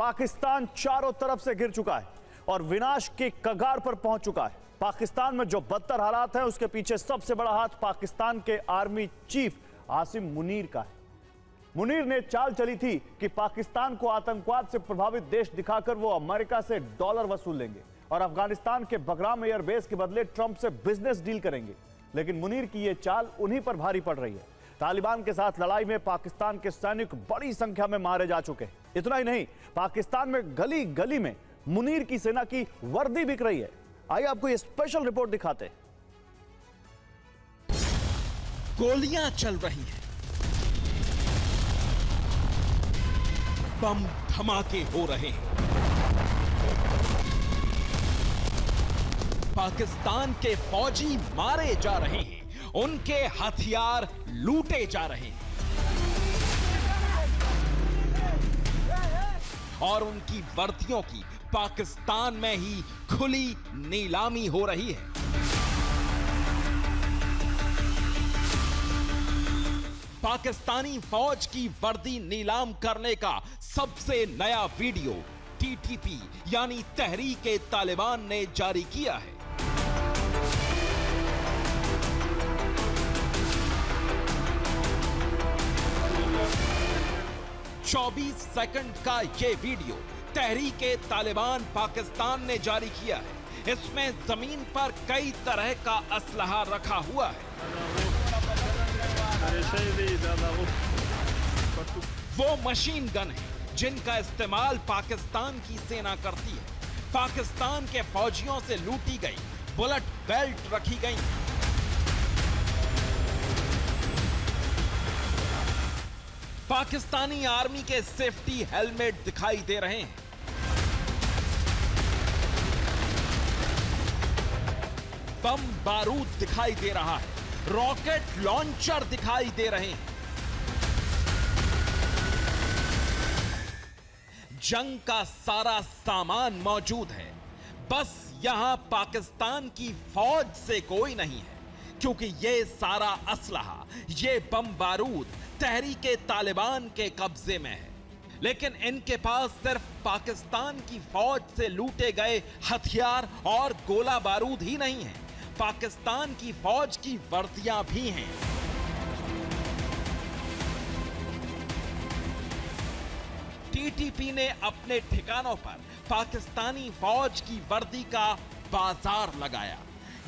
पाकिस्तान चारों तरफ से घिर चुका है और विनाश के कगार पर पहुंच चुका है। पाकिस्तान में जो बदतर हालात हैं उसके पीछे सबसे बड़ा हाथ पाकिस्तान के आर्मी चीफ आसिम मुनीर का है। मुनीर ने चाल चली थी कि पाकिस्तान को आतंकवाद से प्रभावित देश दिखाकर वो अमेरिका से डॉलर वसूल लेंगे और अफगानिस्तान के बगराम एयरबेस के बदले ट्रंप से बिजनेस डील करेंगे। लेकिन मुनीर की यह चाल उन्हीं पर भारी पड़ रही है। तालिबान के साथ लड़ाई में पाकिस्तान के सैनिक बड़ी संख्या में मारे जा चुके हैं। इतना ही नहीं, पाकिस्तान में गली गली में मुनीर की सेना की वर्दी बिक रही है। आइए आपको ये स्पेशल रिपोर्ट दिखाते हैं। गोलियां चल रही हैं, बम धमाके हो रहे हैं, पाकिस्तान के फौजी मारे जा रहे हैं, उनके हथियार लूटे जा रहे हैं और उनकी वर्दियों की पाकिस्तान में ही खुली नीलामी हो रही है। पाकिस्तानी फौज की वर्दी नीलाम करने का सबसे नया वीडियो टीटीपी यानी तहरीक-ए-तालिबान ने जारी किया है। चौबीस सेकंड का यह वीडियो तहरीक-ए-तालिबान पाकिस्तान ने जारी किया है। इसमें जमीन पर कई तरह का असलहा रखा हुआ है। वो मशीन गन है जिनका इस्तेमाल पाकिस्तान की सेना करती है। पाकिस्तान के फौजियों से लूटी गई बुलेट बेल्ट रखी गई। पाकिस्तानी आर्मी के सेफ्टी हेलमेट दिखाई दे रहे हैं। बम बारूद दिखाई दे रहा है, रॉकेट लॉन्चर दिखाई दे रहे हैं। जंग का सारा सामान मौजूद है, बस यहां पाकिस्तान की फौज से कोई नहीं है, क्योंकि यह सारा असलहा, यह बम बारूद तहरीक-ए-तालिबान के कब्जे में है। लेकिन इनके पास सिर्फ पाकिस्तान की फौज से लूटे गए हथियार और गोला बारूद ही नहीं है, पाकिस्तान की फौज की वर्दियां भी हैं। टीटीपी ने अपने ठिकानों पर पाकिस्तानी फौज की वर्दी का बाजार लगाया।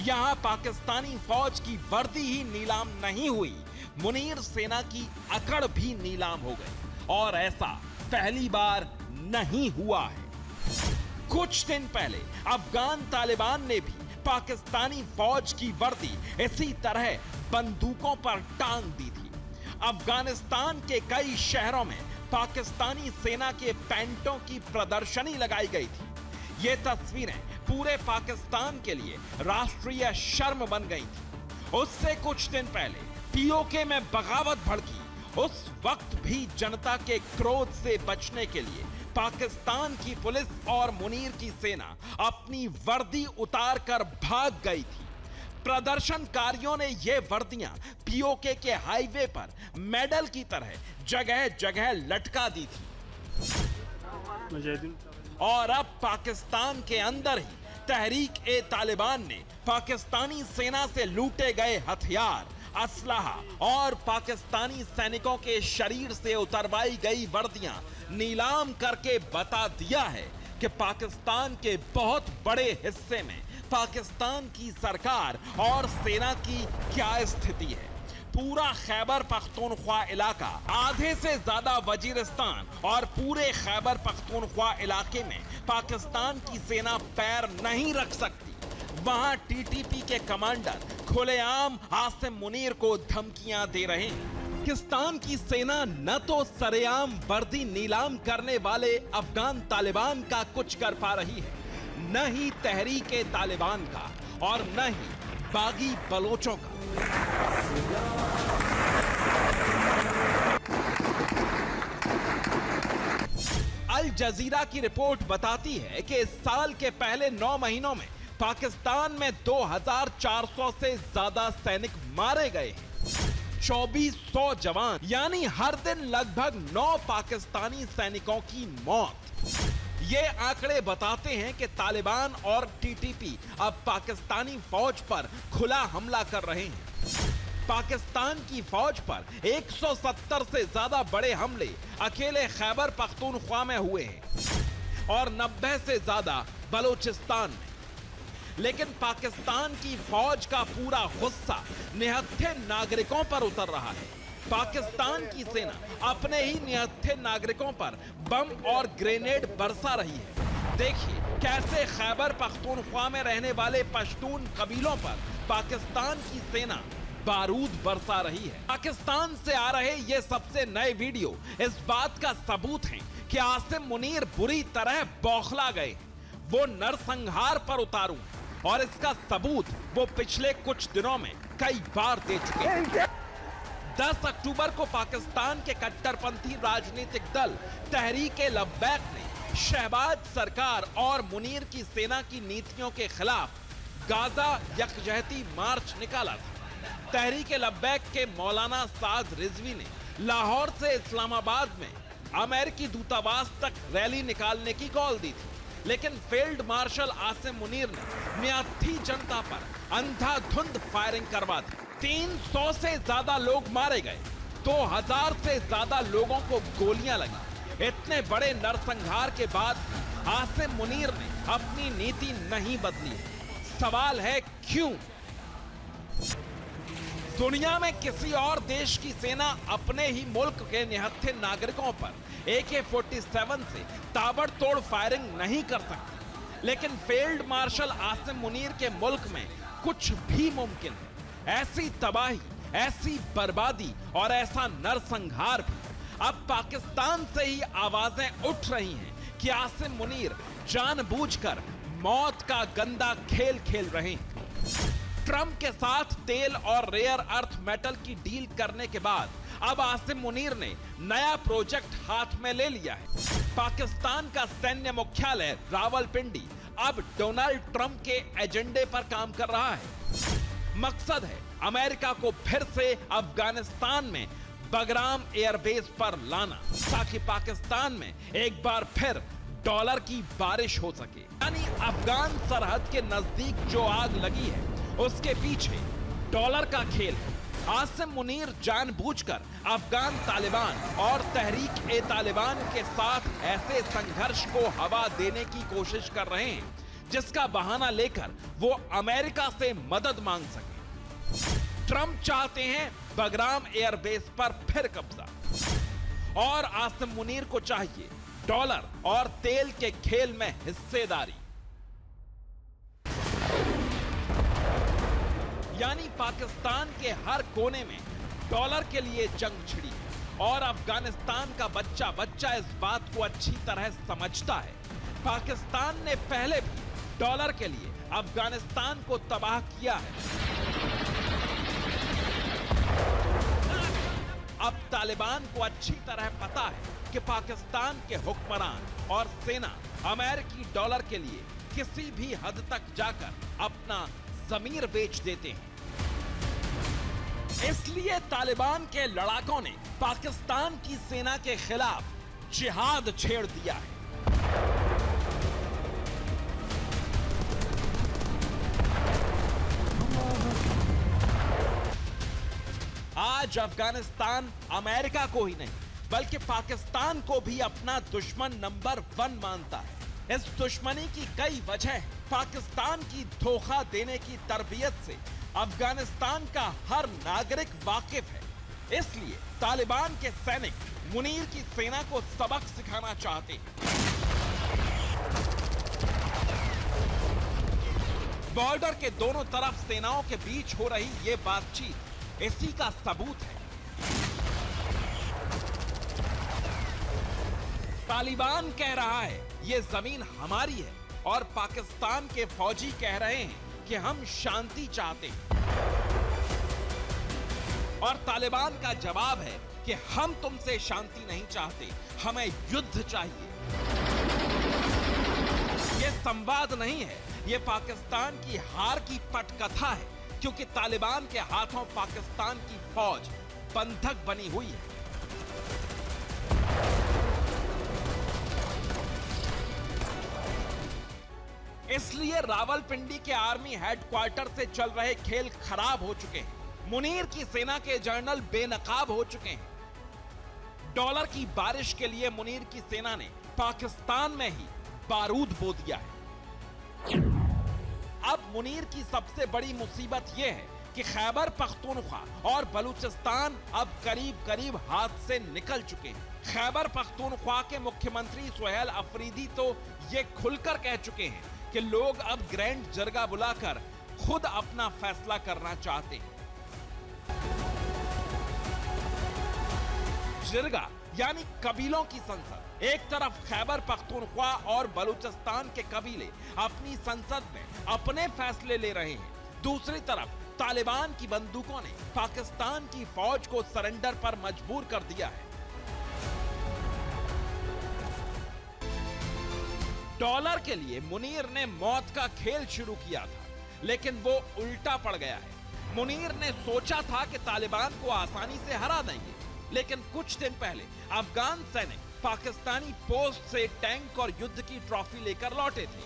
यहां पाकिस्तानी फौज की वर्दी ही नीलाम नहीं हुई, मुनीर सेना की अकड़ भी नीलाम हो गई और ऐसा पहली बार नहीं हुआ है। कुछ दिन पहले अफगान तालिबान ने भी पाकिस्तानी फौज की वर्दी इसी तरह बंदूकों पर टांग दी थी। अफगानिस्तान के कई शहरों में पाकिस्तानी सेना के पैंटों की प्रदर्शनी लगाई गई थी। ये तस्वीरें पूरे पाकिस्तान के लिए राष्ट्रीय शर्म बन गई थी। उससे कुछ दिन पहले पीओके में बगावत भड़की। उस वक्त भी जनता के क्रोध से बचने के लिए पाकिस्तान की पुलिस और मुनीर की सेना अपनी वर्दी उतार कर भाग गई थी। प्रदर्शनकारियों ने ये वर्दियां पीओके के हाईवे पर मेडल की तरह जगह जगह लटका दी थी। और अब पाकिस्तान के अंदर ही तहरीक-ए-तालिबान ने पाकिस्तानी सेना से लूटे गए हथियार, असलहा और पाकिस्तानी सैनिकों के शरीर से उतरवाई गई वर्दियां नीलाम करके बता दिया है कि पाकिस्तान के बहुत बड़े हिस्से में पाकिस्तान की सरकार और सेना की क्या स्थिति है। पूरा खैबर पख्तूनख्वा इलाका, आधे से ज्यादा वजीरिस्तान और पूरे खैबर पख्तूनख्वा इलाके में पाकिस्तान की सेना पैर नहीं रख सकती। वहां टीटीपी के कमांडर खुलेआम आसिम मुनीर को धमकियां दे रहे हैं। पाकिस्तान की सेना न तो सरेआम वर्दी नीलाम करने वाले अफगान तालिबान का कुछ कर पा रही है, न ही तहरीक-ए-तालिबान का और न ही बागी बलोचों का। अल जजीरा की रिपोर्ट बताती है कि इस साल के पहले 9 महीनों में पाकिस्तान में 2400 से ज्यादा सैनिक मारे गए हैं। 2400 जवान, यानी हर दिन लगभग 9 पाकिस्तानी सैनिकों की मौत। ये आंकड़े बताते हैं कि तालिबान और टीटीपी अब पाकिस्तानी फौज पर खुला हमला कर रहे हैं। पाकिस्तान की फौज पर 170 से ज्यादा बड़े हमले अकेले खैबर पख्तूनख्वा में हुए हैं और 90 से ज्यादा बलूचिस्तान में। लेकिन पाकिस्तान की फौज का पूरा गुस्सा निहत्थे नागरिकों पर उतर रहा है। पाकिस्तान की सेना अपने ही निहत्थे नागरिकों पर बम और ग्रेनेड बरसा रही है। देखिए कैसे खैबर पख्तूनख्वा में रहने वाले पश्तून कबीलों पर पाकिस्तान की सेना बारूद बरसा रही है। पाकिस्तान से आ रहे ये सबसे नए वीडियो इस बात का सबूत हैं कि आसिम मुनीर बुरी तरह बौखला गए। वो नरसंहार पर उतारू हैं और इसका सबूत वो पिछले कुछ दिनों में कई बार दे चुके हैं। 10 अक्टूबर को पाकिस्तान के कट्टरपंथी राजनीतिक दल तहरीक-ए-लब्बैक ने शहबाज सरकार और मुनीर की सेना की नीतियों के खिलाफ गाजा यकजहती मार्च निकाला था। तहरीक-ए-लब्बैक के मौलाना साद रिजवी ने लाहौर से इस्लामाबाद में अमेरिकी दूतावास तक रैली निकालने की कॉल दी थी, लेकिन फील्ड मार्शल आसिम मुनीर ने मियाथी जनता पर अंधाधुंध फायरिंग करवा दी। 300 से ज्यादा लोग मारे गए, 2000 से ज्यादा लोगों को गोलियां लगी। इतने बड़े नरसंहार के बाद आसिम मुनीर ने अपनी नीति नहीं बदली। सवाल है क्यों? दुनिया में किसी और देश की सेना अपने ही मुल्क के निहत्थे नागरिकों पर AK-47 से ताबड़तोड़ फायरिंग नहीं कर सकती, लेकिन फील्ड मार्शल आसिम मुनीर के मुल्क में कुछ भी मुमकिन है। ऐसी तबाही, ऐसी बर्बादी और ऐसा नरसंहार भी। अब पाकिस्तान से ही आवाजें उठ रही हैं कि आसिम मुनीर जानबूझकर मौत का गंदा खेल खेल रहे हैं। ट्रंप के साथ तेल और रेयर अर्थ मेटल की डील करने के बाद अब आसिम मुनीर ने नया प्रोजेक्ट हाथ में ले लिया है। पाकिस्तान का सैन्य मुख्यालय रावलपिंडी अब डोनाल्ड ट्रंप के एजेंडे पर काम कर रहा है। मकसद है अमेरिका को फिर से अफगानिस्तान में बगराम एयरबेस पर लाना, ताकि पाकिस्तान में एक बार फिर डॉलर की बारिश हो सके। यानी अफगान सरहद के नजदीक जो आग लगी है उसके पीछे डॉलर का खेल है। आसिम मुनीर जानबूझकर अफगान तालिबान और तहरीक-ए-तालिबान के साथ ऐसे संघर्ष को हवा देने की कोशिश कर रहे हैं जिसका बहाना लेकर वो अमेरिका से मदद मांग सके। ट्रंप चाहते हैं बगराम एयरबेस पर फिर कब्जा, और आसिम मुनीर को चाहिए डॉलर और तेल के खेल में हिस्सेदारी। यानी पाकिस्तान के हर कोने में डॉलर के लिए जंग छिड़ी और अफगानिस्तान का बच्चा बच्चा इस बात को अच्छी तरह समझता है। पाकिस्तान ने पहले भी डॉलर के लिए अफगानिस्तान को तबाह किया है। अब तालिबान को अच्छी तरह पता है कि पाकिस्तान के हुक्मरान और सेना अमेरिकी डॉलर के लिए किसी भी हद तक जाकर अपना ज़मीर बेच देते हैं। इसलिए तालिबान के लड़ाकों ने पाकिस्तान की सेना के खिलाफ जिहाद छेड़ दिया है। आज अफगानिस्तान अमेरिका को ही नहीं बल्कि पाकिस्तान को भी अपना दुश्मन नंबर 1 मानता है। इस दुश्मनी की कई वजह है। पाकिस्तान की धोखा देने की तरबियत से अफगानिस्तान का हर नागरिक वाकिफ है। इसलिए तालिबान के सैनिक मुनीर की सेना को सबक सिखाना चाहते हैं। बॉर्डर के दोनों तरफ सेनाओं के बीच हो रही ये बातचीत इसी का सबूत है। तालिबान कह रहा है ये जमीन हमारी है और पाकिस्तान के फौजी कह रहे हैं कि हम शांति चाहते हैं। और तालिबान का जवाब है कि हम तुमसे शांति नहीं चाहते, हमें युद्ध चाहिए। ये संवाद नहीं है, ये पाकिस्तान की हार की पटकथा है, क्योंकि तालिबान के हाथों पाकिस्तान की फौज बंधक बनी हुई है। इसलिए रावलपिंडी के आर्मी हेडक्वार्टर से चल रहे खेल खराब हो चुके हैं। मुनीर की सेना के जनरल बेनकाब हो चुके हैं। डॉलर की बारिश के लिए मुनीर की सेना ने पाकिस्तान में ही बारूद बो दिया है। अब मुनीर की सबसे बड़ी मुसीबत यह है कि खैबर पख्तूनख्वा और बलूचिस्तान अब करीब करीब हाथ से निकल चुके हैं। खैबर पख्तूनख्वा के मुख्यमंत्री सुहेल अफरीदी तो ये खुलकर कह चुके हैं कि लोग अब ग्रैंड जरगा बुलाकर खुद अपना फैसला करना चाहते हैं। जिरगा यानी कबीलों की संसद। एक तरफ खैबर पख्तूनख्वा और बलूचिस्तान के कबीले अपनी संसद में अपने फैसले ले रहे हैं, दूसरी तरफ तालिबान की बंदूकों ने पाकिस्तान की फौज को सरेंडर पर मजबूर कर दिया है। डॉलर के लिए मुनीर ने मौत का खेल शुरू किया था, लेकिन वो उल्टा पड़ गया है। मुनीर ने सोचा था कि तालिबान को आसानी से हरा देंगे, लेकिन कुछ दिन पहले अफगान सैनिक पाकिस्तानी पोस्ट से टैंक और युद्ध की ट्रॉफी लेकर लौटे थे।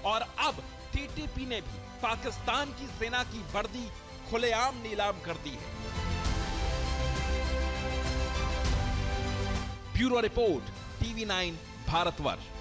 और अब टीटीपी ने भी पाकिस्तान की सेना की वर्दी खुलेआम नीलाम कर दी है। Bureau report, TV9 Bharatvarsh.